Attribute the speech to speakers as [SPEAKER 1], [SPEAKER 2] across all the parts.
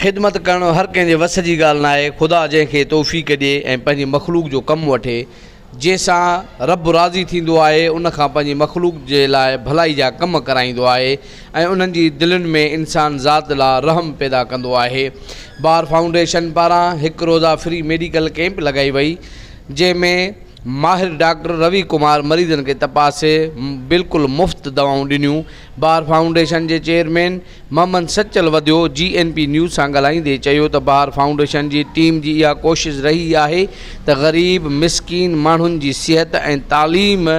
[SPEAKER 1] ख़िदमत करणु हर कंहिंजे वस जी ॻाल्हि न आहे। ख़ुदा जंहिंखे तौफ़ीक़ ॾिए ऐं पंहिंजी मख़लूक़ जो कमु वठे, जंहिंसां रब राज़ी थींदो आहे, उनखां पंहिंजी मख़लूक़ जे लाइ भलाई जा कम कराईंदो आहे ऐं उन्हनि जी दिलनि में इंसान ज़ात लाइ रहम पैदा कंदो आहे। बार फाउंडेशन पारां हिकु रोज़ा फ्री मेडिकल कैंप लॻाई वई, जंहिंमें माहिर डॉक्टर रवि कुमार मरीज़नि खे तपासे बिल्कुलु मुफ़्त दवाऊं ॾिनियूं। बार फाउंडेशन जे चेयरमैन मोहम्मद सचल वधियो GNP न्यूज़ सां ॻाल्हाईंदे चयो त बार फाउंडेशन जी टीम जी इहा कोशिशि रही आहे त ग़रीब मिसकीन माण्हुनि जी सिहत ऐं तालीम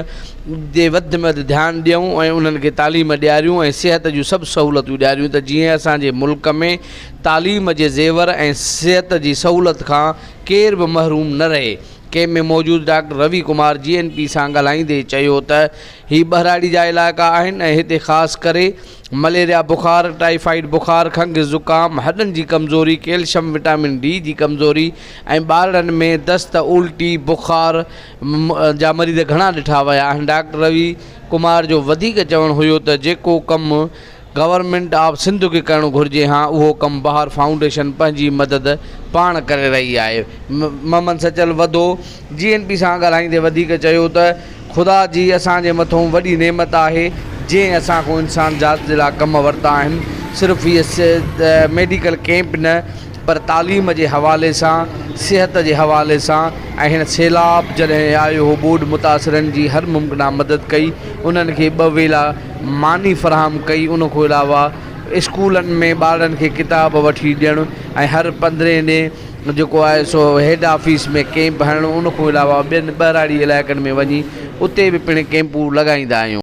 [SPEAKER 1] जे वधि में वधि ध्यानु ॾियूं ऐं उन्हनि खे तालीम ॾियारियूं ऐं सिहत जूं सभु सहूलियतूं ॾियारियूं त जीअं असांजे मुल्क में तालीम जे ज़ेवर ऐं सिहत जी सहूलियत खां केर बि महरूम न रहे। कैंप में मौजूदु डॉक्टर रवि कुमार GNP सां ॻाल्हाईंदे चयो त हीअ ॿहराड़ी जा इलाइक़ा आहिनि ऐं हिते ख़ासि करे मलेरिया बुख़ार, टाइफाइड बुख़ार, खंघि ज़ुकाम, हॾनि जी कमज़ोरी, कैल्शियम विटामिन D जी कमज़ोरी ऐं ॿारनि में दस्त, उल्टी, बुख़ार जा मरीज़ घणा ॾिठा विया आहिनि। डॉक्टर रवि कुमार जो वधीक चवणु हुयो त जेको कमु गवर्नमेंट ऑफ सिंध खे करणु घुरिजे हा, उहो कमु बार फाउंडेशन पंहिंजी मदद पाण करे रही आहे। मोहम्मद सचल वधो GNP सां ॻाल्हाईंदे वधीक चयो त ख़ुदा जी असांजे मथां वॾी नेमत आहे जंहिं असां को इंसान ज़ात जे लाइ कम वरिता आहिनि। सिर्फ़ु इहे मेडिकल कैंप न पर तालीम जे हवाले सां, सिहत जे हवाले सां ऐं हिन सैलाब जॾहिं आयो हो ॿोॾि मुतासिरनि जी हर मुमकिना मदद कई, उन्हनि खे 2 वेला मानी फ़राहम कई। उन खां अलावा स्कूलनि में ॿारनि खे किताब वठी ॾियणु ऐं हर 15 ॾींहं जेको आहे सो हेड ऑफिस में कैंप हणणु। उन खां अलावा ॿियनि ॿहराड़ी इलाइक़नि में वञी उते बि पिणु कैंपूं लॻाईंदा आहियूं।